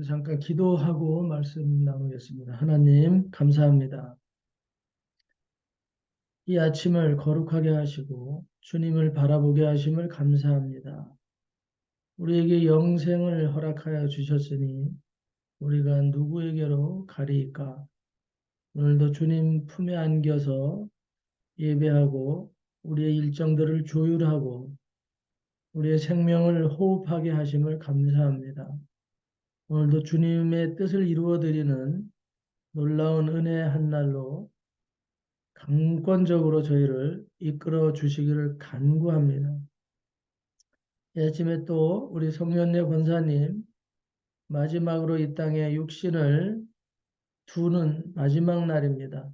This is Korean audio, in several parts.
잠깐 기도하고 말씀 나누겠습니다. 하나님, 감사합니다. 이 아침을 거룩하게 하시고 주님을 바라보게 하심을 감사합니다. 우리에게 영생을 허락하여 주셨으니 우리가 누구에게로 가리이까? 오늘도 주님 품에 안겨서 예배하고 우리의 일정들을 조율하고 우리의 생명을 호흡하게 하심을 감사합니다. 오늘도 주님의 뜻을 이루어드리는 놀라운 은혜의 한 날로 강권적으로 저희를 이끌어 주시기를 간구합니다. 이 아침에 또 우리 송년례 권사님 마지막으로 이 땅에 육신을 두는 마지막 날입니다.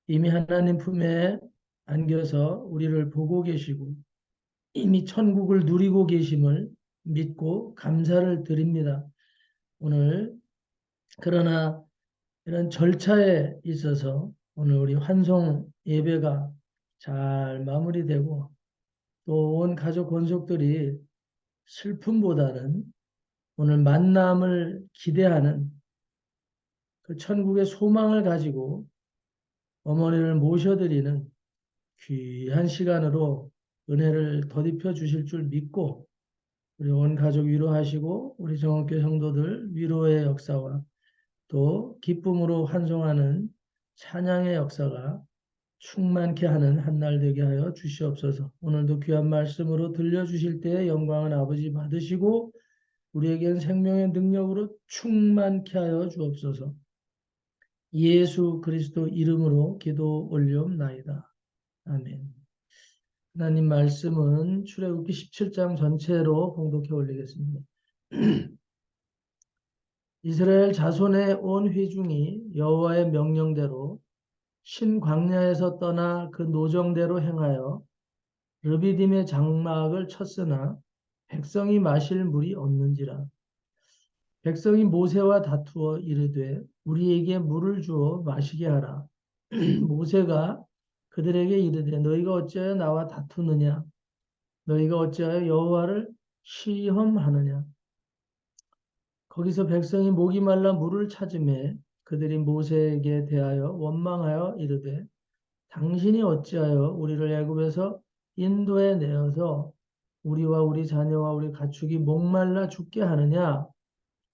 이미 하나님 품에 안겨서 우리를 보고 계시고 이미 천국을 누리고 계심을 믿고 감사를 드립니다. 오늘 그러나 이런 절차에 있어서 오늘 우리 환송 예배가 잘 마무리되고 또 온 가족 권속들이 슬픔보다는 오늘 만남을 기대하는 그 천국의 소망을 가지고 어머니를 모셔드리는 귀한 시간으로 은혜를 덧입혀 주실 줄 믿고 우리 온 가족 위로하시고 우리 정옥교 성도들 위로의 역사와 또 기쁨으로 환송하는 찬양의 역사가 충만케 하는 한 날 되게 하여 주시옵소서. 오늘도 귀한 말씀으로 들려주실 때의 영광은 아버지 받으시고 우리에겐 생명의 능력으로 충만케 하여 주옵소서. 예수 그리스도 이름으로 기도 올리옵나이다. 아멘. 하나님 말씀은 출애굽기 17장 전체로 봉독해 올리겠습니다. 이스라엘 자손의 온 회중이 여호와의 명령대로 신광야에서 떠나 그 노정대로 행하여 르비딤의 장막을 쳤으나 백성이 마실 물이 없는지라. 백성이 모세와 다투어 이르되 우리에게 물을 주어 마시게 하라. 모세가 그들에게 이르되 너희가 어찌하여 나와 다투느냐? 너희가 어찌하여 여호와를 시험하느냐? 거기서 백성이 목이 말라 물을 찾으매 그들이 모세에게 대하여 원망하여 이르되 당신이 어찌하여 우리를 애굽에서 인도에 내어서 우리와 우리 자녀와 우리 가축이 목말라 죽게 하느냐?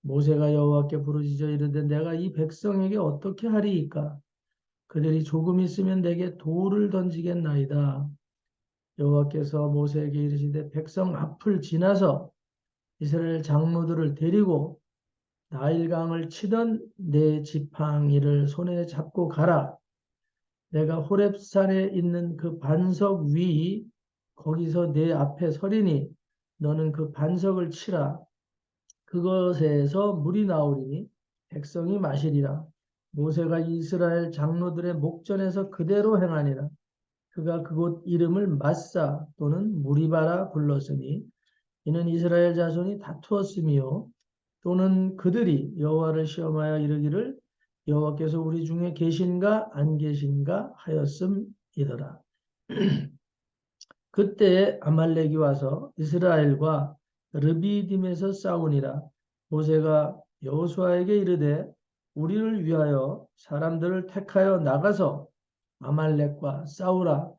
모세가 여호와께 부르짖어 이르되 내가 이 백성에게 어떻게 하리이까? 그들이 조금 있으면 내게 돌을 던지겠나이다. 여호와께서 모세에게 이르시되 백성 앞을 지나서 이스라엘 장로들을 데리고 나일강을 치던 내 지팡이를 손에 잡고 가라. 내가 호렙산에 있는 그 반석 위 거기서 내 앞에 서리니 너는 그 반석을 치라. 그것에서 물이 나오리니 백성이 마시리라. 모세가 이스라엘 장로들의 목전에서 그대로 행하니라. 그가 그곳 이름을 마사 또는 무리바라 불렀으니 이는 이스라엘 자손이 다투었으며 또는 그들이 여호와를 시험하여 이르기를 여호와께서 우리 중에 계신가 안 계신가 하였음이더라. 그때 아말렉이 와서 이스라엘과 르비딤에서 싸우니라. 모세가 여호수아에게 이르되 우리를 위하여 사람들을 택하여 나가서 아말렉과 싸우라.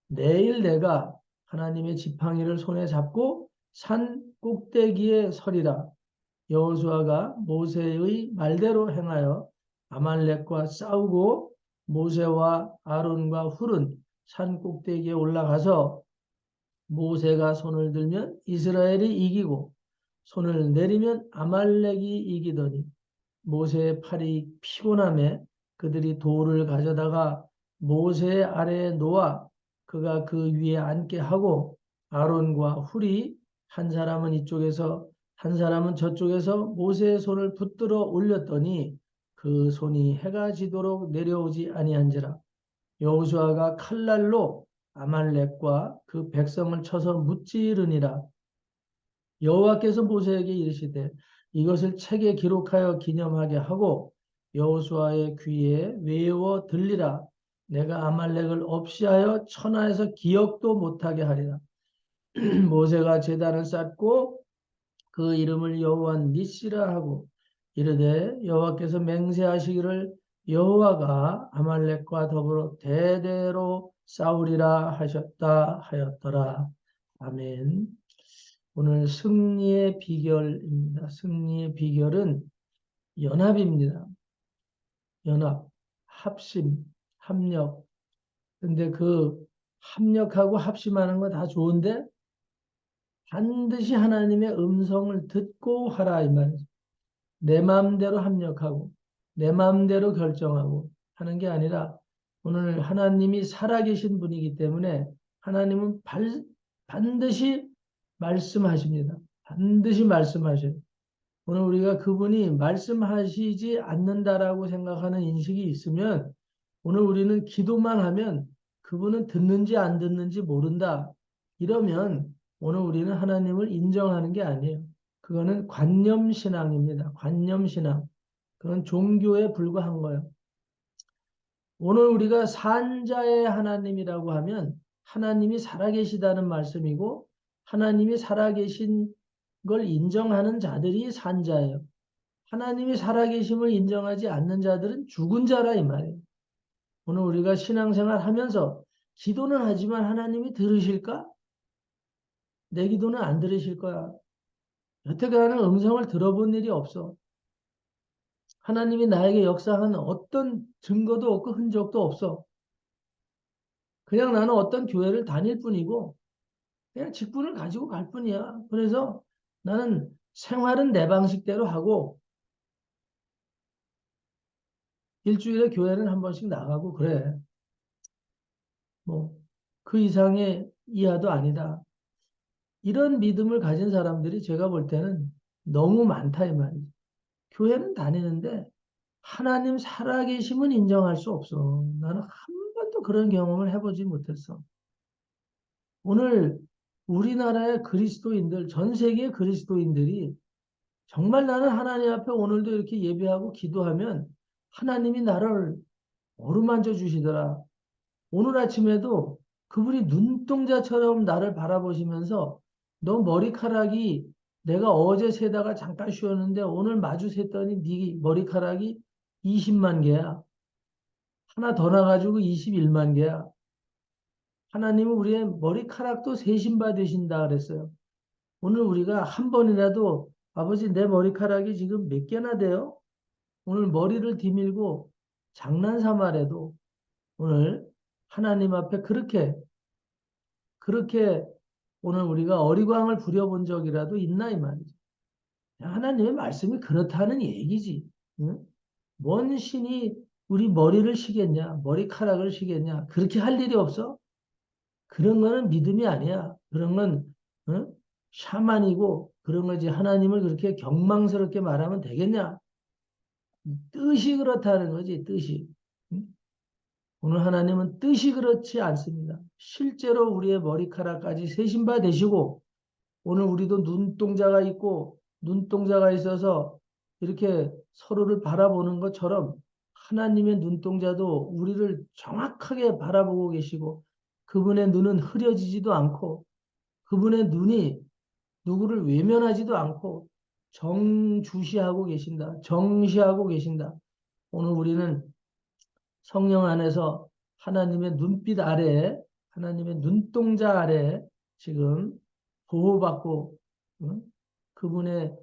내일 내가 하나님의 지팡이를 손에 잡고 산 꼭대기에 서리라. 여호수아가 모세의 말대로 행하여 아말렉과 싸우고 모세와 아론과 훌은 산 꼭대기에 올라가서 모세가 손을 들면 이스라엘이 이기고 손을 내리면 아말렉이 이기더니 모세의 팔이 피곤함에 그들이 돌을 가져다가 모세 아래에 놓아 그가 그 위에 앉게 하고 아론과 훌이 한 사람은 이쪽에서 한 사람은 저쪽에서 모세의 손을 붙들어 올렸더니 그 손이 해가 지도록 내려오지 아니한지라. 여호수아가 칼날로 아말렉과 그 백성을 쳐서 무찌르니라. 여호와께서 모세에게 이르시되 이것을 책에 기록하여 기념하게 하고 여호수아의 귀에 외워 들리라. 내가 아말렉을 없이하여 천하에서 기억도 못하게 하리라. 모세가 제단을 쌓고 그 이름을 여호와 니시라 하고 이르되 여호와께서 맹세하시기를 여호와가 아말렉과 더불어 대대로 싸우리라 하셨다 하였더라. 아멘. 오늘 승리의 비결입니다. 승리의 비결은 연합입니다. 연합, 합심, 합력. 근데 그 합력하고 합심하는 거 다 좋은데 반드시 하나님의 음성을 듣고 하라 이 말이죠. 내 마음대로 합력하고 내 마음대로 결정하고 하는 게 아니라 오늘 하나님이 살아계신 분이기 때문에 하나님은 반드시 말씀하십니다. 반드시 말씀하셔요. 오늘 우리가 그분이 말씀하시지 않는다라고 생각하는 인식이 있으면 오늘 우리는 기도만 하면 그분은 듣는지 안 듣는지 모른다. 이러면 오늘 우리는 하나님을 인정하는 게 아니에요. 그거는 관념신앙입니다. 관념신앙. 그건 종교에 불과한 거예요. 오늘 우리가 산자의 하나님이라고 하면 하나님이 살아계시다는 말씀이고 하나님이 살아계신 걸 인정하는 자들이 산자예요. 하나님이 살아계심을 인정하지 않는 자들은 죽은 자라 이 말이에요. 오늘 우리가 신앙생활 하면서 기도는 하지만 하나님이 들으실까? 내 기도는 안 들으실 거야. 여태까지는 음성을 들어본 일이 없어. 하나님이 나에게 역사한 어떤 증거도 없고 흔적도 없어. 그냥 나는 어떤 교회를 다닐 뿐이고 그냥 직분을 가지고 갈 뿐이야. 그래서 나는 생활은 내 방식대로 하고 일주일에 교회는 한 번씩 나가고 그래. 뭐 그 이상의 이하도 아니다. 이런 믿음을 가진 사람들이 제가 볼 때는 너무 많다 이 말이죠. 교회는 다니는데 하나님 살아계심은 인정할 수 없어. 나는 한 번도 그런 경험을 해보지 못했어. 오늘 우리나라의 그리스도인들, 전 세계 그리스도인들이 정말 나는 하나님 앞에 오늘도 이렇게 예배하고 기도하면 하나님이 나를 어루만져 주시더라. 오늘 아침에도 그분이 눈동자처럼 나를 바라보시면서 너 머리카락이 내가 어제 세다가 잠깐 쉬었는데 오늘 마주 샜더니 네 머리카락이 20만 개야. 하나 더 나가지고 21만 개야. 하나님은 우리의 머리카락도 세신바 되신다 그랬어요. 오늘 우리가 한 번이라도 아버지 내 머리카락이 지금 몇 개나 돼요? 오늘 머리를 디밀고 장난삼아라도 오늘 하나님 앞에 그렇게 오늘 우리가 어리광을 부려본 적이라도 있나 이 말이죠. 하나님의 말씀이 그렇다는 얘기지. 응? 뭔 신이 우리 머리를 시겠냐? 머리카락을 시겠냐? 그렇게 할 일이 없어? 그런 거는 믿음이 아니야. 그런 건 응? 샤만이고 그런 거지. 하나님을 그렇게 경망스럽게 말하면 되겠냐? 뜻이 그렇다는 거지. 뜻이. 응? 오늘 하나님은 뜻이 그렇지 않습니다. 실제로 우리의 머리카락까지 세신 바 되시고 오늘 우리도 눈동자가 있고 눈동자가 있어서 이렇게 서로를 바라보는 것처럼 하나님의 눈동자도 우리를 정확하게 바라보고 계시고 그분의 눈은 흐려지지도 않고 그분의 눈이 누구를 외면하지도 않고 정주시하고 계신다. 정시하고 계신다. 오늘 우리는 성령 안에서 하나님의 눈빛 아래, 하나님의 눈동자 아래 지금 보호받고 그분의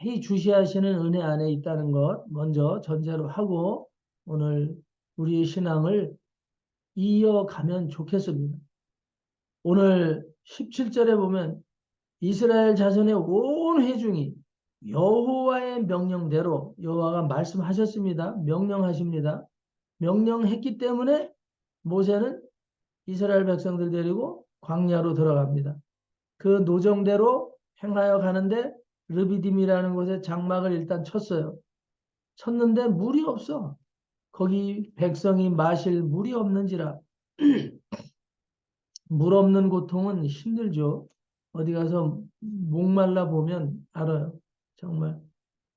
히 주시하시는 은혜 안에 있다는 것 먼저 전제로 하고 오늘 우리의 신앙을 이어가면 좋겠습니다. 오늘 17절에 보면 이스라엘 자손의 온 회중이 여호와의 명령대로 여호와가 말씀하셨습니다. 명령하십니다. 명령했기 때문에 모세는 이스라엘 백성들 데리고 광야로 들어갑니다. 그 노정대로 행하여 가는데 르비딤이라는 곳에 장막을 일단 쳤어요. 쳤는데 물이 없어. 거기 백성이 마실 물이 없는지라. 물 없는 고통은 힘들죠. 어디 가서 목말라 보면 알아요. 정말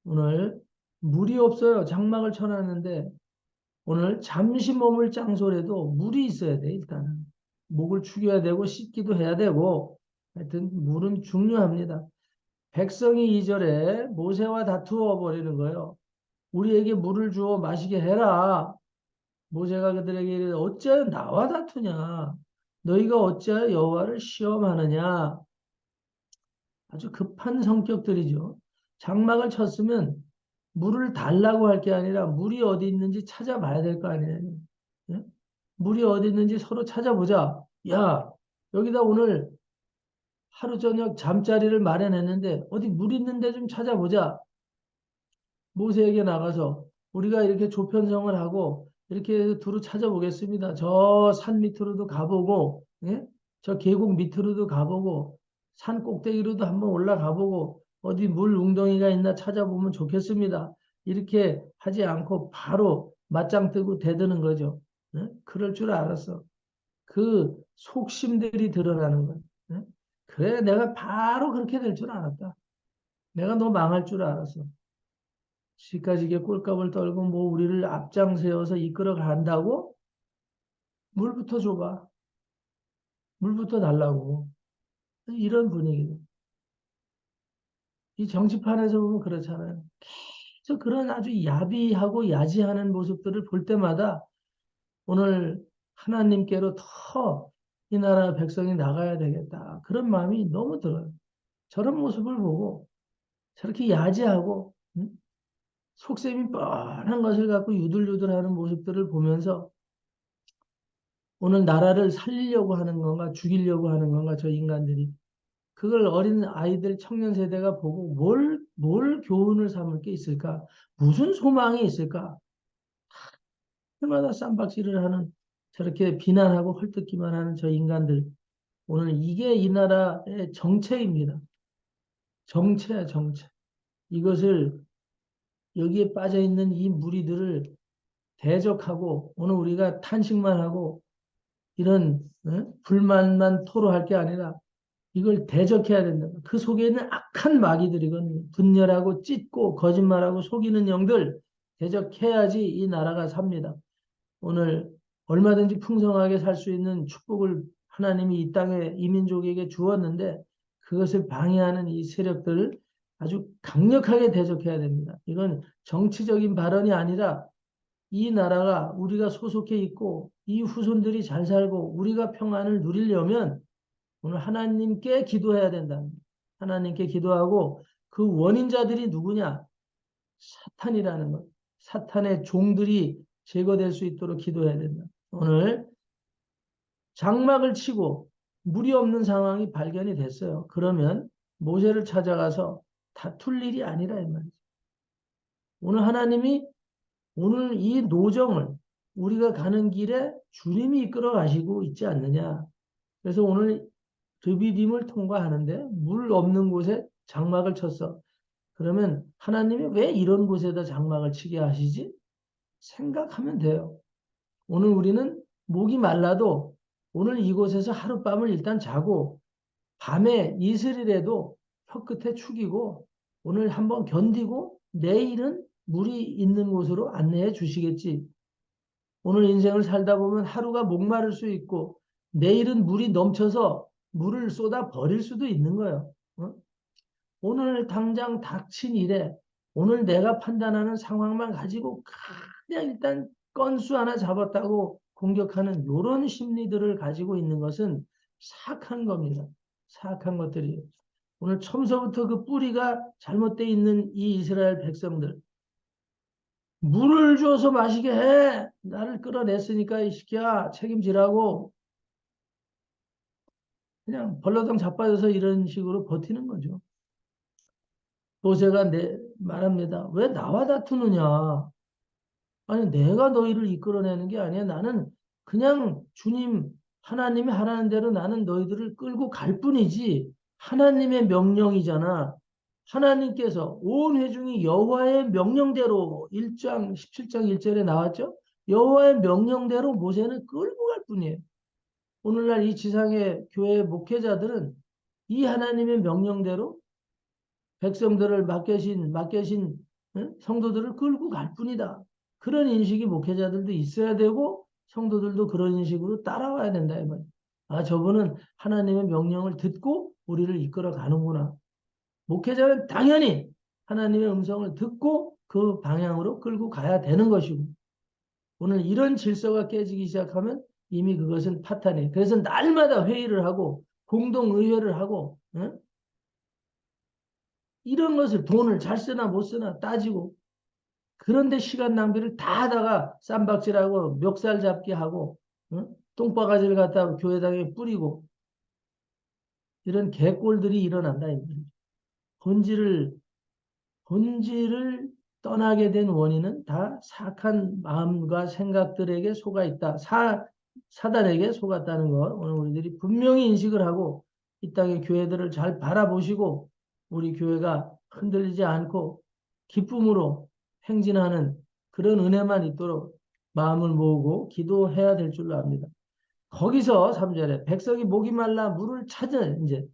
오늘 물이 없어요. 장막을 쳐놨는데 오늘 잠시 머물 장소라도 물이 있어야 돼, 일단은. 목을 축여야 되고 씻기도 해야 되고 하여튼 물은 중요합니다. 백성이 2절에 모세와 다투어 버리는 거예요. 우리에게 물을 주어 마시게 해라. 모세가 그들에게 이르되 어찌하여 나와 다투냐? 너희가 어찌하여 여호와를 시험하느냐? 아주 급한 성격들이죠. 장막을 쳤으면 물을 달라고 할 게 아니라 물이 어디 있는지 찾아봐야 될 거 아니에요. 예? 물이 어디 있는지 서로 찾아보자. 야, 여기다 오늘 하루 저녁 잠자리를 마련했는데 어디 물 있는데 좀 찾아보자. 모세에게 나가서 우리가 이렇게 조편성을 하고 이렇게 두루 찾아보겠습니다. 저 산 밑으로도 가보고, 예? 저 계곡 밑으로도 가보고, 산 꼭대기로도 한번 올라가 보고, 어디 물 웅덩이가 있나 찾아보면 좋겠습니다. 이렇게 하지 않고 바로 맞짱 뜨고 대드는 거죠. 예? 그럴 줄 알았어. 그 속심들이 드러나는 거야. 예? 그래, 내가 바로 그렇게 될 줄 알았다. 내가 너 망할 줄 알았어. 시까지게 꼴값을 떨고 뭐 우리를 앞장 세워서 이끌어 간다고? 물부터 줘봐. 물부터 달라고. 이런 분위기. 이 정치판에서 보면 그렇잖아요. 그래서 그런 아주 야비하고 야지하는 모습들을 볼 때마다 오늘 하나님께로 더 이 나라 백성이 나가야 되겠다. 그런 마음이 너무 들어요. 저런 모습을 보고 저렇게 야지하고 속셈이 뻔한 것을 갖고 유들유들하는 모습들을 보면서 오늘 나라를 살리려고 하는 건가, 죽이려고 하는 건가, 저 인간들이. 그걸 어린 아이들, 청년 세대가 보고 뭘 교훈을 삼을 게 있을까? 무슨 소망이 있을까? 해마다 쌈박질을 하는 저렇게 비난하고 헐뜯기만 하는 저 인간들. 오늘 이게 이 나라의 정체입니다. 정체야, 정체. 이것을 여기에 빠져 있는 이 무리들을 대적하고 오늘 우리가 탄식만 하고 이런 불만만 토로할 게 아니라 이걸 대적해야 된다. 그 속에는 악한 마귀들이거든요. 분열하고 찢고 거짓말하고 속이는 영들 대적해야지 이 나라가 삽니다. 오늘 얼마든지 풍성하게 살 수 있는 축복을 하나님이 이 땅에 이민족에게 주었는데 그것을 방해하는 이 세력들을 아주 강력하게 대적해야 됩니다. 이건 정치적인 발언이 아니라 이 나라가 우리가 소속해 있고 이 후손들이 잘 살고 우리가 평안을 누리려면 오늘 하나님께 기도해야 된다. 하나님께 기도하고 그 원인자들이 누구냐? 사탄이라는 것. 사탄의 종들이 제거될 수 있도록 기도해야 된다. 오늘 장막을 치고 물이 없는 상황이 발견이 됐어요. 그러면 모세를 찾아가서 다툴 일이 아니라 이 말이죠. 오늘 하나님이 오늘 이 노정을 우리가 가는 길에 주님이 이끌어 가시고 있지 않느냐. 그래서 오늘 드비딤을 통과하는데 물 없는 곳에 장막을 쳤어. 그러면 하나님이 왜 이런 곳에다 장막을 치게 하시지? 생각하면 돼요. 오늘 우리는 목이 말라도 오늘 이곳에서 하룻밤을 일단 자고 밤에 이슬이라도 혀끝에 축이고 오늘 한번 견디고 내일은 물이 있는 곳으로 안내해 주시겠지. 오늘 인생을 살다 보면 하루가 목마를 수 있고 내일은 물이 넘쳐서 물을 쏟아 버릴 수도 있는 거예요. 어? 오늘 당장 닥친 일에 오늘 내가 판단하는 상황만 가지고 그냥 일단 건수 하나 잡았다고 공격하는 이런 심리들을 가지고 있는 것은 사악한 겁니다. 사악한 것들이에요. 오늘 처음서부터 그 뿌리가 잘못되어 있는 이 이스라엘 백성들 물을 줘서 마시게 해. 나를 끌어냈으니까 이 새끼야 책임지라고 그냥 벌러덩 자빠져서 이런 식으로 버티는 거죠. 모세가 말합니다. 왜 나와 다투느냐? 아니 내가 너희를 이끌어내는 게 아니야. 나는 그냥 주님 하나님이 하라는 대로 나는 너희들을 끌고 갈 뿐이지 하나님의 명령이잖아. 하나님께서 온 회중이 여호와의 명령대로 1장 17장 1절에 나왔죠. 여호와의 명령대로 모세는 끌고 갈 뿐이에요. 오늘날 이 지상의 교회 목회자들은 이 하나님의 명령대로 백성들을 맡겨신 성도들을 끌고 갈 뿐이다. 그런 인식이 목회자들도 있어야 되고 성도들도 그런 인식으로 따라와야 된다. 아, 저분은 하나님의 명령을 듣고 우리를 이끌어 가는구나. 목회자는 당연히 하나님의 음성을 듣고 그 방향으로 끌고 가야 되는 것이고 오늘 이런 질서가 깨지기 시작하면 이미 그것은 파탄이에요. 그래서 날마다 회의를 하고 공동의회를 하고 이런 것을 돈을 잘 쓰나 못 쓰나 따지고 그런데 시간 낭비를 다 하다가 쌈박질하고 멱살 잡기 하고 똥바가지를 갖다 교회당에 뿌리고 이런 개꼴들이 일어난다. 본질을 본질을 떠나게 된 원인은 다 사악한 마음과 생각들에게 속아 있다. 사단에게 속았다는 것 오늘 우리들이 분명히 인식을 하고 이 땅의 교회들을 잘 바라보시고 우리 교회가 흔들리지 않고 기쁨으로 행진하는 그런 은혜만 있도록 마음을 모으고 기도해야 될 줄로 압니다. 거기서 3절에 백성이 목이 말라 물을 찾은 이제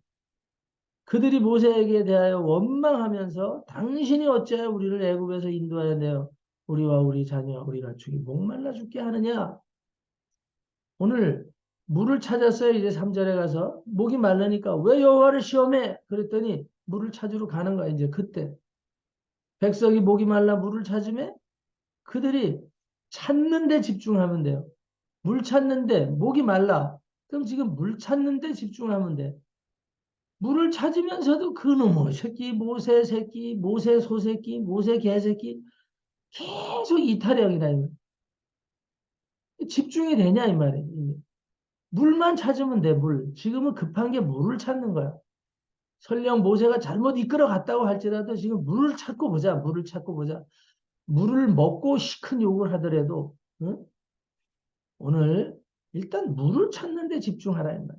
그들이 모세에게 대하여 원망하면서 당신이 어찌하여 우리를 애굽에서 인도하여 내어 우리와 우리 자녀 우리 가축이 목말라 죽게 하느냐. 오늘 물을 찾았어요. 이제 3절에 가서 목이 말라니까 왜 여호와를 시험해? 그랬더니 물을 찾으러 가는 거야. 이제 그때 백성이 목이 말라 물을 찾으면 그들이 찾는 데 집중하면 돼요. 물 찾는데 목이 말라. 그럼 지금 물 찾는 데 집중하면 돼. 물을 찾으면서도 그놈의 새끼, 모세 새끼, 모세 소새끼, 모세 개새끼 계속 이타령이다. 집중이 되냐 이 말이에요. 물만 찾으면 돼. 물. 지금은 급한 게 물을 찾는 거야. 설령 모세가 잘못 이끌어 갔다고 할지라도 지금 물을 찾고 보자. 물을 찾고 보자. 물을 먹고 시큰 욕을 하더라도 응? 오늘 일단 물을 찾는 데 집중하라 이 말이야.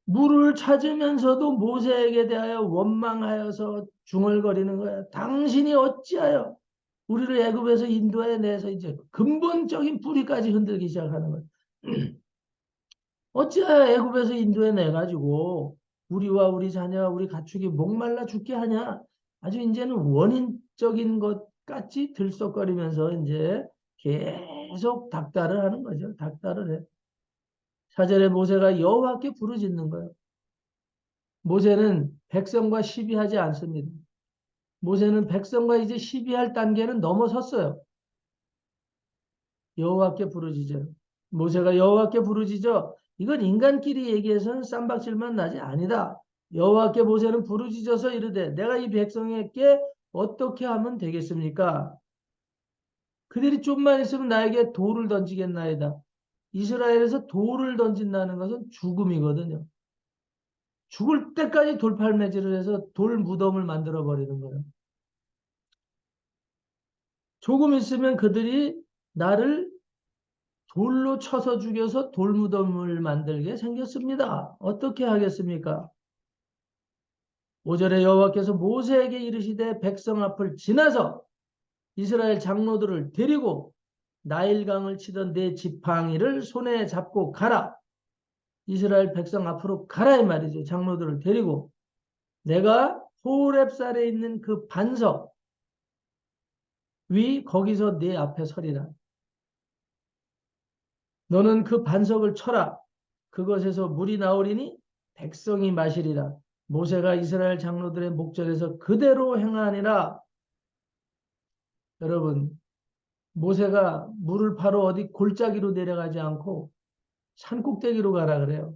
물을 찾으면서도 모세에게 대하여 원망하여서 중얼거리는 거야. 당신이 어찌하여 우리를 애굽에서 인도해 내서 이제 근본적인 뿌리까지 흔들기 시작하는 거야. 어찌하여 애굽에서 인도해 내 가지고 우리와 우리 자녀와 우리 가축이 목말라 죽게 하냐? 아주 이제는 원인적인 것같이 들썩거리면서 이제 계속 닥달을 하는 거죠. 닥달을 해. 4절에 모세가 여호와께 부르짖는 거예요. 모세는 백성과 시비하지 않습니다. 모세는 백성과 이제 시비할 단계는 넘어섰어요. 여호와께 부르짖어요. 모세가 여호와께 부르짖어 이건 인간끼리 얘기해서는 쌈박질만 나지 아니다. 여호와께 모세는 부르짖어서 이르되 내가 이 백성에게 어떻게 하면 되겠습니까? 그들이 좀만 있으면 나에게 돌을 던지겠나이다. 이스라엘에서 돌을 던진다는 것은 죽음이거든요. 죽을 때까지 돌팔매질을 해서 돌 무덤을 만들어 버리는 거예요. 조금 있으면 그들이 나를 돌로 쳐서 죽여서 돌무덤을 만들게 생겼습니다. 어떻게 하겠습니까? 5절에 여호와께서 모세에게 이르시되 백성 앞을 지나서 이스라엘 장로들을 데리고 나일강을 치던 네 지팡이를 손에 잡고 가라. 이스라엘 백성 앞으로 가라 이 말이죠. 장로들을 데리고 내가 호렙산에 있는 그 반석 위 거기서 네 앞에 서리라. 너는 그 반석을 쳐라. 그것에서 물이 나오리니 백성이 마시리라. 모세가 이스라엘 장로들의 목전에서 그대로 행하니라. 여러분, 모세가 물을 바로 어디 골짜기로 내려가지 않고 산꼭대기로 가라 그래요.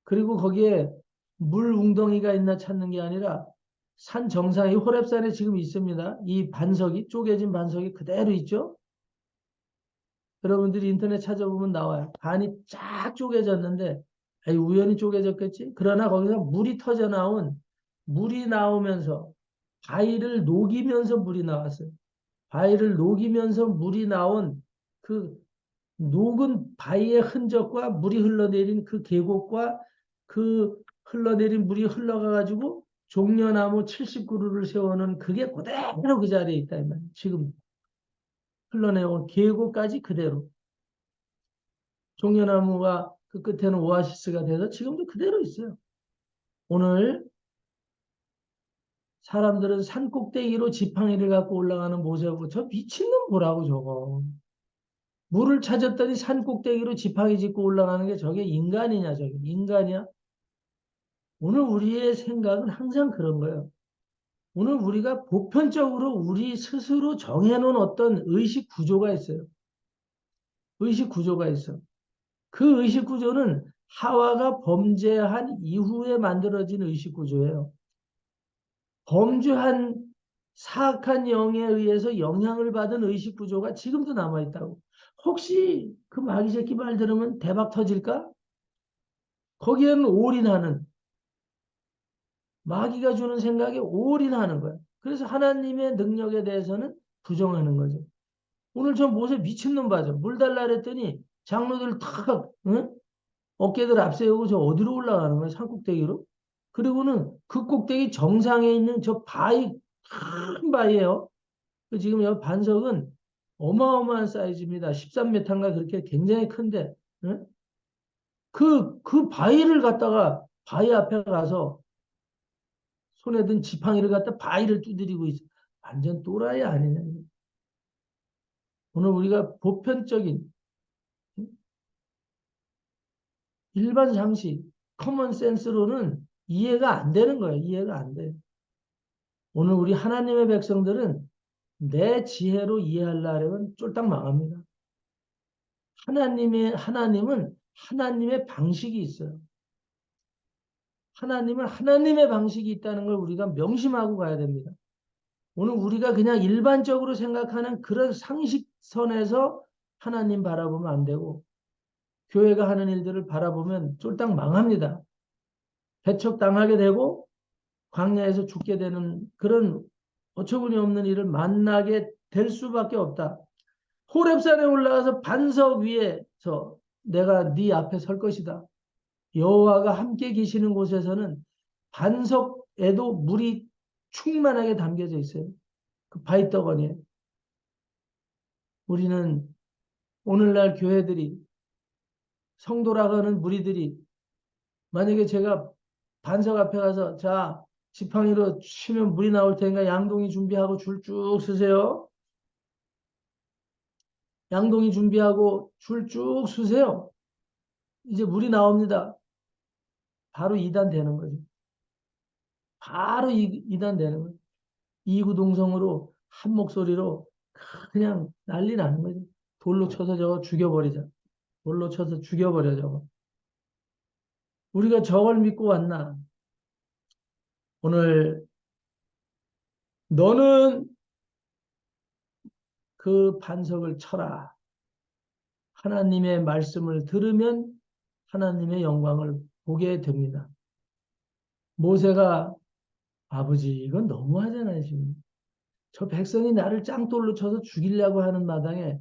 그리고 거기에 물 웅덩이가 있나 찾는 게 아니라 산 정상이 호렙산에 지금 있습니다. 이 반석이 쪼개진 반석이 그대로 있죠. 여러분들이 인터넷 찾아보면 나와요. 반이 쫙 쪼개졌는데 아니, 우연히 쪼개졌겠지? 그러나 거기서 물이 터져 나온 물이 나오면서 바위를 녹이면서 물이 나왔어요. 바위를 녹이면서 물이 나온 그 녹은 바위의 흔적과 물이 흘러내린 그 계곡과 그 흘러내린 물이 흘러가가지고 종려나무 70그루를 세우는 그게 그대로 그 자리에 있다. 이 말이에요. 지금 흘러내온 계곡까지 그대로. 종려나무가 그 끝에는 오아시스가 돼서 지금도 그대로 있어요. 오늘 사람들은 산 꼭대기로 지팡이를 갖고 올라가는 모습 보고 저 미친놈 보라고 저거. 물을 찾았더니 산 꼭대기로 지팡이 짚고 올라가는 게 저게 인간이냐 저게 인간이야? 오늘 우리의 생각은 항상 그런 거예요. 오늘 우리가 보편적으로 우리 스스로 정해놓은 어떤 의식 구조가 있어요. 의식 구조가 있어. 그 의식 구조는 하와가 범죄한 이후에 만들어진 의식 구조예요. 범죄한 사악한 영에 의해서 영향을 받은 의식 구조가 지금도 남아있다고. 혹시 그 마귀 새끼 말 들으면 대박 터질까? 거기에는 올인하는, 마귀가 주는 생각에 올인하는 거야. 그래서 하나님의 능력에 대해서는 부정하는 거죠. 오늘 저 모세 미친놈 봐죠. 물 달라 그랬더니 장로들 탁, 응? 어깨들 앞세우고 저 어디로 올라가는 거야? 산꼭대기로? 그리고는 그 꼭대기 정상에 있는 저 바위, 큰 바위예요. 그 지금 여기 반석은 어마어마한 사이즈입니다. 13m인가 그렇게 굉장히 큰데, 응? 그 바위를 갖다가 바위 앞에 가서 손에 든 지팡이를 갖다 바위를 두드리고 있어. 완전 또라이 아니냐. 오늘 우리가 보편적인 일반 상식, 커먼 센스로는 이해가 안 되는 거예요. 이해가 안 돼. 오늘 우리 하나님의 백성들은 내 지혜로 이해하려면 쫄딱 망합니다. 하나님은 하나님의 방식이 있어요. 하나님은 하나님의 방식이 있다는 걸 우리가 명심하고 가야 됩니다. 오늘 우리가 그냥 일반적으로 생각하는 그런 상식선에서 하나님 바라보면 안 되고 교회가 하는 일들을 바라보면 쫄딱 망합니다. 배척당하게 되고 광야에서 죽게 되는 그런 어처구니 없는 일을 만나게 될 수밖에 없다. 호렙산에 올라가서 반석 위에서 내가 네 앞에 설 것이다. 여호와가 함께 계시는 곳에서는 반석에도 물이 충만하게 담겨져 있어요. 그 바위덩어리에. 우리는 오늘날 교회들이 성도라고 하는 무리들이 만약에 제가 반석 앞에 가서 자 지팡이로 치면 물이 나올 테니까 양동이 준비하고 줄 쭉 서세요. 양동이 준비하고 줄 쭉 서세요. 이제 물이 나옵니다. 바로 이단 되는 거죠. 바로 이단 되는 거죠. 이구동성으로 한 목소리로 그냥 난리 나는 거죠. 돌로 쳐서 저거 죽여버리자. 돌로 쳐서 죽여버려 저거. 우리가 저걸 믿고 왔나? 오늘 너는 그 반석을 쳐라. 하나님의 말씀을 들으면 하나님의 영광을 보게 됩니다. 모세가 아버지 이건 너무하잖아요 지금. 저 백성이 나를 짱돌로 쳐서 죽이려고 하는 마당에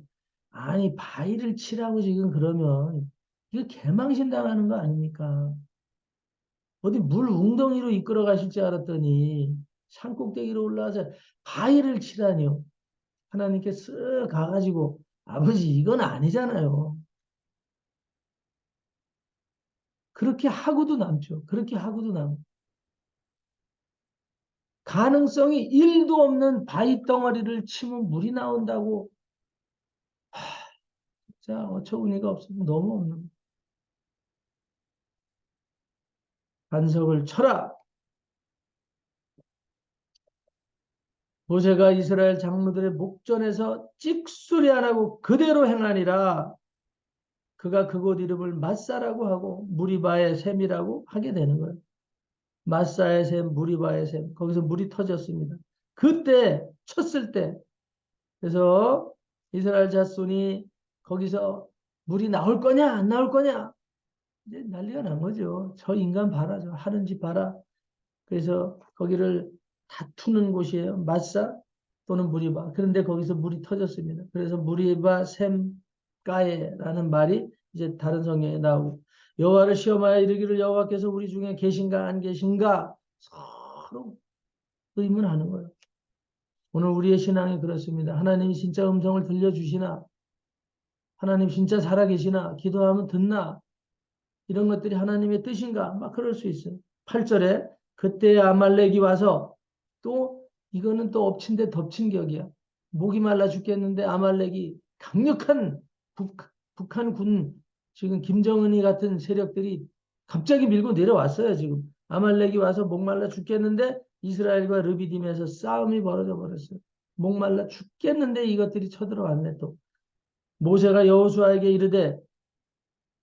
아니 바위를 치라고 지금 그러면 이거 개망신 당하는 거 아닙니까? 어디 물 웅덩이로 이끌어 가실 줄 알았더니 산꼭대기로 올라와서 바위를 치라니요. 하나님께 쓱 가가지고 아버지 이건 아니잖아요. 그렇게 하고도 남죠. 그렇게 하고도 남. 가능성이 1도 없는 바위 덩어리를 치면 물이 나온다고. 자, 어처구니가 없으면 너무 없는. 반석을 쳐라. 모세가 이스라엘 장로들의 목전에서 찍소리 안 하고 그대로 행하니라. 그가 그곳 이름을 마사라고 하고 무리바의 샘이라고 하게 되는 거예요. 마사의 샘, 무리바의 샘. 거기서 물이 터졌습니다. 그때 쳤을 때 그래서 이스라엘 자손이 거기서 물이 나올 거냐 안 나올 거냐 이제 난리가 난 거죠. 저 인간 봐라, 저 하는 짓 봐라. 그래서 거기를 다투는 곳이에요. 마사 또는 무리바. 그런데 거기서 물이 터졌습니다. 그래서 무리바 샘가에라는 말이 이제 다른 성경에 나오고 여호와를 시험하여 이르기를 여호와께서 우리 중에 계신가 안 계신가 서로 의문하는 거예요. 오늘 우리의 신앙이 그렇습니다. 하나님이 진짜 음성을 들려주시나? 하나님 진짜 살아계시나? 기도하면 듣나? 이런 것들이 하나님의 뜻인가? 막 그럴 수 있어요. 8절에 그때 아말렉이 와서 또 이거는 또 엎친 데 덮친 격이야. 목이 말라 죽겠는데 아말렉이 강력한 북한 군 지금 김정은이 같은 세력들이 갑자기 밀고 내려왔어요. 지금 아말렉이 와서 목말라 죽겠는데 이스라엘과 르비딤에서 싸움이 벌어져 버렸어요. 목말라 죽겠는데 이것들이 쳐들어왔네 또. 모세가 여호수아에게 이르되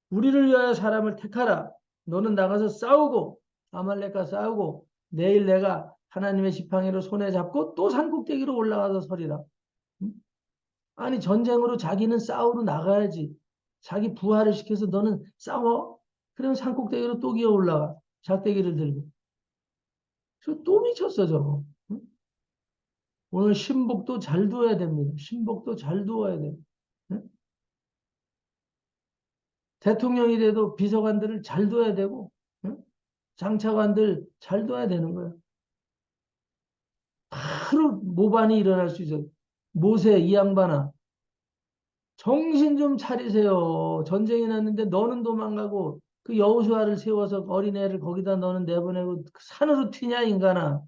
우리를 위하여 사람을 택하라. 너는 나가서 싸우고 아말렉과 싸우고 내일 내가 하나님의 지팡이를 손에 잡고 또 산꼭대기로 올라가서 서리라. 응? 아니 전쟁으로 자기는 싸우러 나가야지. 자기 부하를 시켜서 너는 싸워. 그러면 산꼭대기로 또 기어 올라가. 작대기를 들고. 저 또 미쳤어 저거. 응? 오늘 신복도 잘 두어야 됩니다. 신복도 잘 두어야 돼. 응? 대통령이 돼도 비서관들을 잘 둬야 되고 응? 장차관들 잘 둬야 되는 거야. 바로 모반이 일어날 수 있어. 모세 이 양반아 정신 좀 차리세요. 전쟁이 났는데 너는 도망가고 그 여호수아를 세워서 어린애를 거기다 너는 내보내고 그 산으로 튀냐 인간아.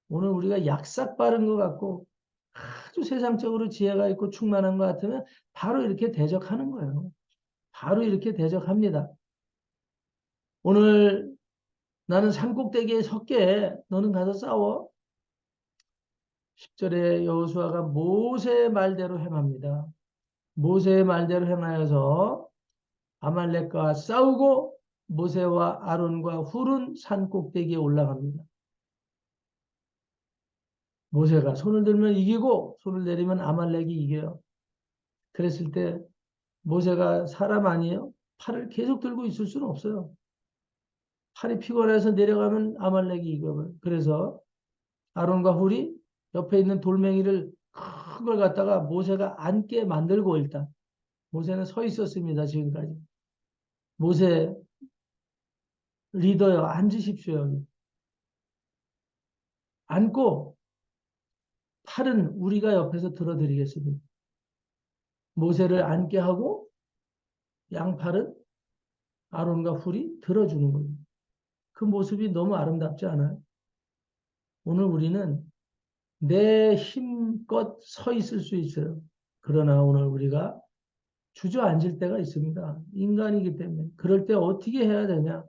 오늘 우리가 약삭 빠른 것 같고 아주 세상적으로 지혜가 있고 충만한 것 같으면 바로 이렇게 대적하는 거예요. 바로 이렇게 대적합니다. 오늘 나는 산꼭대기에 섰게 너는 가서 싸워. 10절에 여호수아가 모세의 말대로 행합니다. 모세의 말대로 행하여서 아말렉과 싸우고 모세와 아론과 훌은 산꼭대기에 올라갑니다. 모세가 손을 들면 이기고 손을 내리면 아말렉이 이겨요. 그랬을 때 모세가 사람 아니에요? 팔을 계속 들고 있을 수는 없어요. 팔이 피곤해서 내려가면 아말렉이 이겨요. 그래서 아론과 훌이 옆에 있는 돌멩이를 큰 걸 갖다가 모세가 앉게 만들고 일단 모세는 서 있었습니다. 지금까지. 모세 리더요. 앉으십시오. 여기. 앉고 팔은 우리가 옆에서 들어드리겠습니다. 모세를 앉게 하고 양팔은 아론과 훌이 들어주는 거예요. 그 모습이 너무 아름답지 않아요? 오늘 우리는 내 힘껏 서 있을 수 있어요. 그러나 오늘 우리가 주저앉을 때가 있습니다. 인간이기 때문에. 그럴 때 어떻게 해야 되냐?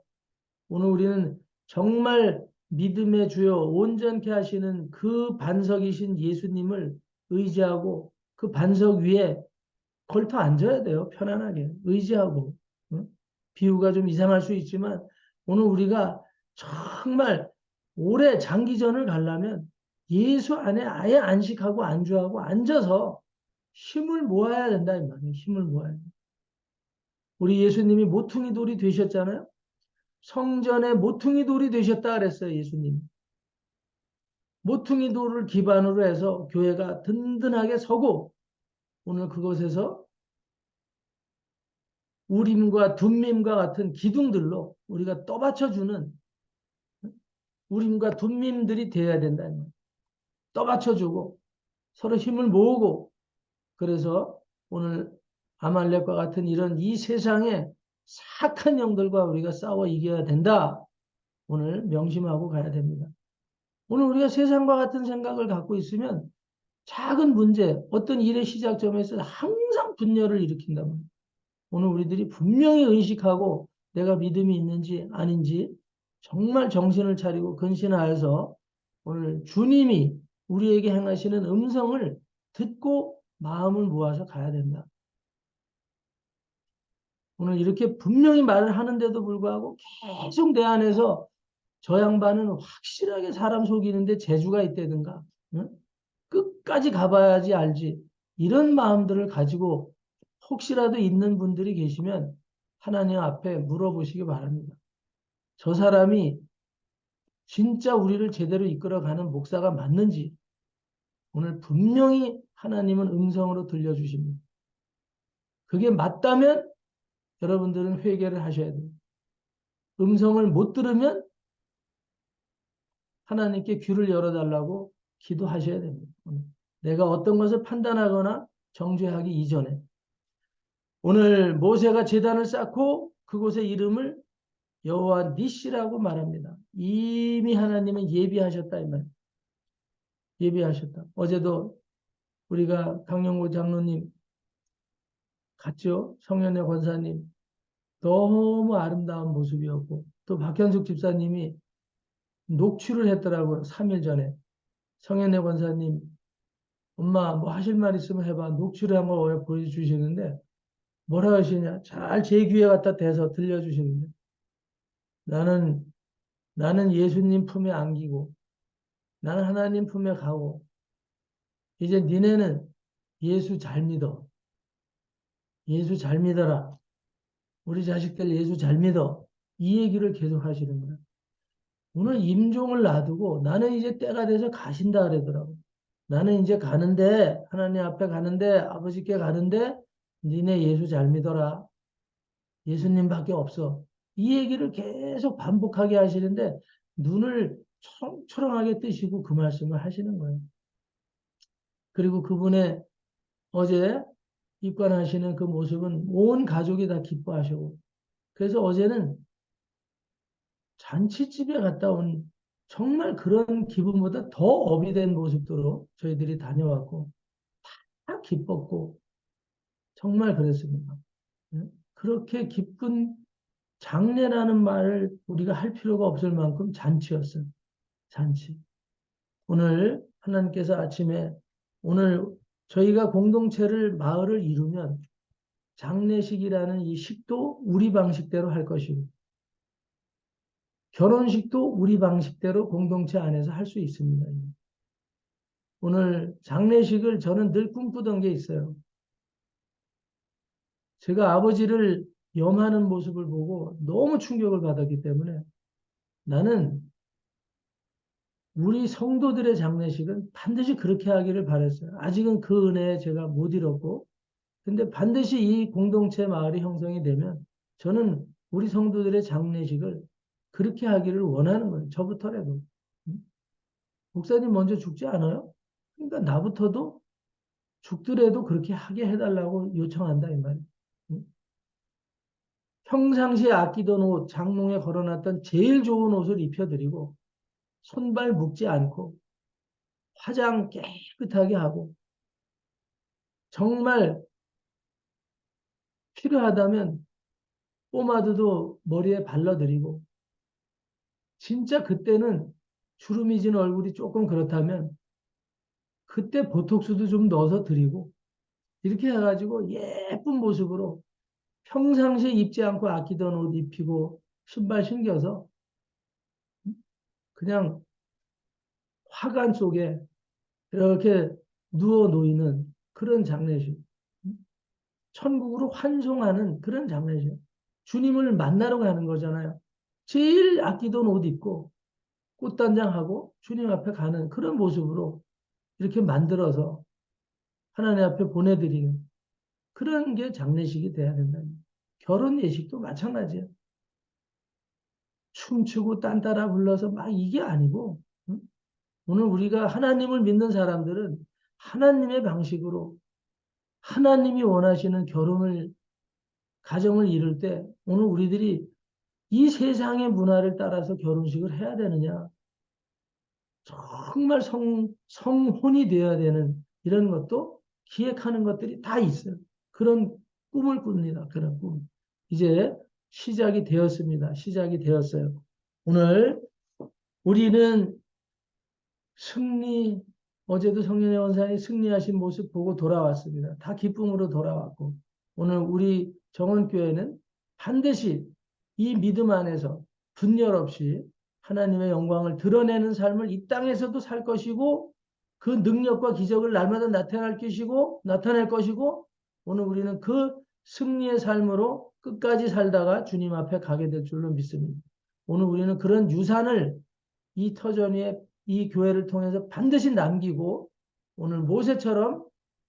오늘 우리는 정말 믿음의 주요 온전케 하시는 그 반석이신 예수님을 의지하고 그 반석 위에 걸터 앉아야 돼요. 편안하게. 의지하고. 응? 비유가 좀 이상할 수 있지만 오늘 우리가 정말 오래 장기전을 가려면 예수 안에 아예 안식하고 안주하고 앉아서 힘을 모아야 된다. 이 말이에요. 힘을 모아야 돼. 우리 예수님이 모퉁이 돌이 되셨잖아요. 성전의 모퉁이 돌이 되셨다 그랬어요. 예수님. 모퉁이 돌을 기반으로 해서 교회가 든든하게 서고 오늘 그곳에서 우림과 둠밈과 같은 기둥들로 우리가 떠받쳐주는 우림과 둠밈들이 되어야 된다는 거예요. 떠받쳐주고 서로 힘을 모으고 그래서 오늘 아말렉과 같은 이런 이 세상의 사악한 영들과 우리가 싸워 이겨야 된다. 오늘 명심하고 가야 됩니다. 오늘 우리가 세상과 같은 생각을 갖고 있으면 작은 문제, 어떤 일의 시작점에서 항상 분열을 일으킨단 말이에요. 오늘 우리들이 분명히 의식하고 내가 믿음이 있는지 아닌지 정말 정신을 차리고 근신하여서 오늘 주님이 우리에게 행하시는 음성을 듣고 마음을 모아서 가야 된다. 오늘 이렇게 분명히 말을 하는데도 불구하고 계속 내 안에서 저 양반은 확실하게 사람 속이는데 재주가 있다든가 응? 끝까지 가봐야지 알지. 이런 마음들을 가지고 혹시라도 있는 분들이 계시면 하나님 앞에 물어보시기 바랍니다. 저 사람이 진짜 우리를 제대로 이끌어가는 목사가 맞는지 오늘 분명히 하나님은 음성으로 들려주십니다. 그게 맞다면 여러분들은 회개를 하셔야 돼요. 음성을 못 들으면 하나님께 귀를 열어달라고 기도하셔야 됩니다. 내가 어떤 것을 판단하거나 정죄하기 이전에 오늘 모세가 제단을 쌓고 그곳의 이름을 여호와 니시라고 말합니다. 이미 하나님은 예비하셨다 이 말. 예비하셨다. 어제도 우리가 강영호 장로님 갔죠. 성현의 권사님 너무 아름다운 모습이었고 또 박현숙 집사님이 녹취를 했더라고요. 3일 전에. 성현애 권사님 엄마 뭐 하실 말 있으면 해봐. 녹취를 한 거 보여주시는데 뭐라 하시냐. 잘 제 귀에 갖다 대서 들려주시는데 나는 나는 예수님 품에 안기고 나는 하나님 품에 가고 이제 니네는 예수 잘 믿어. 예수 잘 믿어라. 우리 자식들 예수 잘 믿어. 이 얘기를 계속 하시는 거야. 오늘 임종을 놔두고 나는 이제 때가 돼서 가신다 그러더라고. 나는 이제 가는데 하나님 앞에 가는데 아버지께 가는데 니네 예수 잘 믿어라. 예수님밖에 없어. 이 얘기를 계속 반복하게 하시는데 눈을 초롱초롱하게 뜨시고 그 말씀을 하시는 거예요. 그리고 그분의 어제 입관하시는 그 모습은 온 가족이 다 기뻐하시고 그래서 어제는 잔치집에 갔다 온 정말 그런 기분보다 더 업이 된 모습으로 저희들이 다녀왔고 다 기뻤고 정말 그랬습니다. 예? 그렇게 기쁜 장례라는 말을 우리가 할 필요가 없을 만큼 잔치였어요. 잔치. 오늘 하나님께서 아침에 오늘 저희가 공동체를 마을을 이루면 장례식이라는 이 식도 우리 방식대로 할 것이고 결혼식도 우리 방식대로 공동체 안에서 할 수 있습니다. 오늘 장례식을 저는 늘 꿈꾸던 게 있어요. 제가 아버지를 염하는 모습을 보고 너무 충격을 받았기 때문에 나는 우리 성도들의 장례식은 반드시 그렇게 하기를 바랬어요. 아직은 그 은혜에 제가 못 이뤘고, 근데 반드시 이 공동체 마을이 형성이 되면 저는 우리 성도들의 장례식을 그렇게 하기를 원하는 거예요. 저부터라도. 목사님 먼저 죽지 않아요? 그러니까 나부터도 죽더라도 그렇게 하게 해달라고 요청한다, 이 말이에요. 평상시에 아끼던 옷, 장롱에 걸어놨던 제일 좋은 옷을 입혀드리고, 손발 묶지 않고, 화장 깨끗하게 하고, 정말 필요하다면 포마드도 머리에 발라드리고, 진짜 그때는 주름이 진 얼굴이 조금 그렇다면, 그때 보톡스도 좀 넣어서 드리고, 이렇게 해가지고 예쁜 모습으로 평상시에 입지 않고 아끼던 옷 입히고, 신발 신겨서 그냥 화관 속에 이렇게 누워 놓이는 그런 장례식. 천국으로 환송하는 그런 장례식. 주님을 만나러 가는 거잖아요. 제일 아끼던 옷 입고 꽃단장하고 주님 앞에 가는 그런 모습으로 이렇게 만들어서 하나님 앞에 보내드리는 그런 게 장례식이 돼야 된다. 결혼 예식도 마찬가지예요. 춤추고 딴 따라 불러서 막 이게 아니고 응? 오늘 우리가 하나님을 믿는 사람들은 하나님의 방식으로 하나님이 원하시는 결혼을 가정을 이룰 때 오늘 우리들이 이 세상의 문화를 따라서 결혼식을 해야 되느냐? 정말 성혼이 되어야 되는 이런 것도 기획하는 것들이 다 있어요. 그런 꿈을 꿉니다. 그런 꿈. 이제 시작이 되었습니다. 시작이 되었어요. 오늘 우리는 승리, 어제도 성령의 원사님 승리하신 모습 보고 돌아왔습니다. 다 기쁨으로 돌아왔고, 오늘 우리 정원교회는 반드시 이 믿음 안에서 분열 없이 하나님의 영광을 드러내는 삶을 이 땅에서도 살 것이고, 그 능력과 기적을 날마다 나타낼 것이고, 오늘 우리는 그 승리의 삶으로 끝까지 살다가 주님 앞에 가게 될 줄로 믿습니다. 오늘 우리는 그런 유산을 이 터전 위에 이 교회를 통해서 반드시 남기고 오늘 모세처럼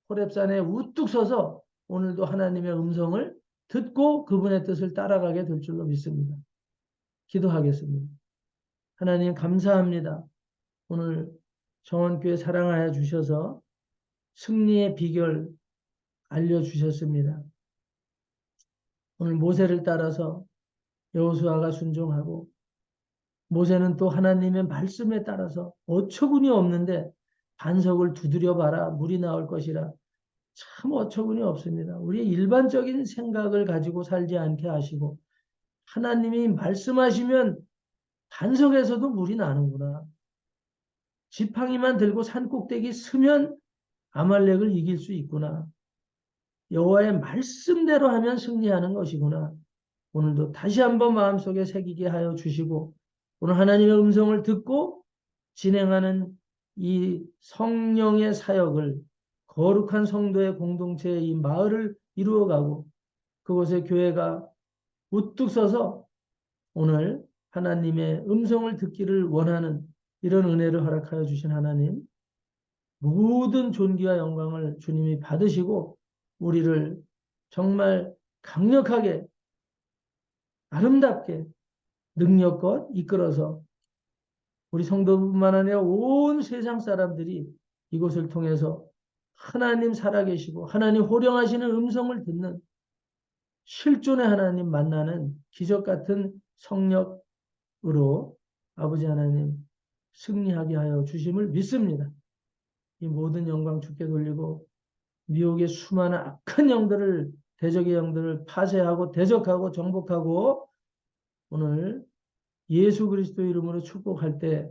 호렙산에 우뚝 서서 오늘도 하나님의 음성을 듣고 그분의 뜻을 따라가게 될 줄로 믿습니다. 기도하겠습니다. 하나님 감사합니다. 오늘 정원교회 사랑하여 주셔서 승리의 비결 알려주셨습니다. 오늘 모세를 따라서 여호수아가 순종하고 모세는 또 하나님의 말씀에 따라서 어처구니 없는데 반석을 두드려 봐라 물이 나올 것이라 참 어처구니 없습니다. 우리의 일반적인 생각을 가지고 살지 않게 하시고 하나님이 말씀하시면 반석에서도 물이 나는구나. 지팡이만 들고 산꼭대기 서면 아말렉을 이길 수 있구나. 여호와의 말씀대로 하면 승리하는 것이구나. 오늘도 다시 한번 마음속에 새기게 하여 주시고 오늘 하나님의 음성을 듣고 진행하는 이 성령의 사역을 거룩한 성도의 공동체의 이 마을을 이루어가고 그곳에 교회가 우뚝 서서 오늘 하나님의 음성을 듣기를 원하는 이런 은혜를 허락하여 주신 하나님, 모든 존귀와 영광을 주님이 받으시고 우리를 정말 강력하게 아름답게 능력껏 이끌어서 우리 성도뿐만 아니라 온 세상 사람들이 이곳을 통해서 하나님 살아계시고 하나님 호령하시는 음성을 듣는 실존의 하나님 만나는 기적 같은 성령으로 아버지 하나님 승리하게 하여 주심을 믿습니다. 이 모든 영광 주께 돌리고 미혹의 수많은 악한 영들을 대적의 영들을 파쇄하고 대적하고 정복하고 오늘 예수 그리스도 이름으로 축복할 때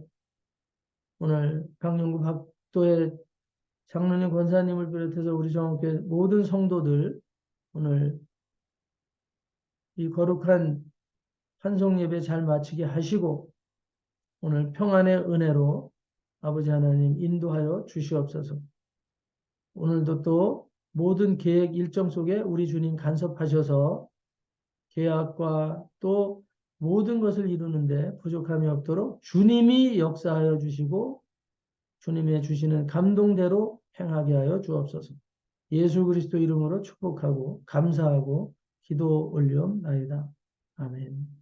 오늘 강영구 박도의 장로님 권사님을 비롯해서 우리 정옥교회 모든 성도들 오늘 이 거룩한 환송 예배 잘 마치게 하시고 오늘 평안의 은혜로 아버지 하나님 인도하여 주시옵소서. 오늘도 또 모든 계획 일정 속에 우리 주님 간섭하셔서 계약과 또 모든 것을 이루는데 부족함이 없도록 주님이 역사하여 주시고 주님의 주시는 감동대로 행하게 하여 주옵소서. 예수 그리스도 이름으로 축복하고 감사하고 기도 올리옵나이다. 아멘.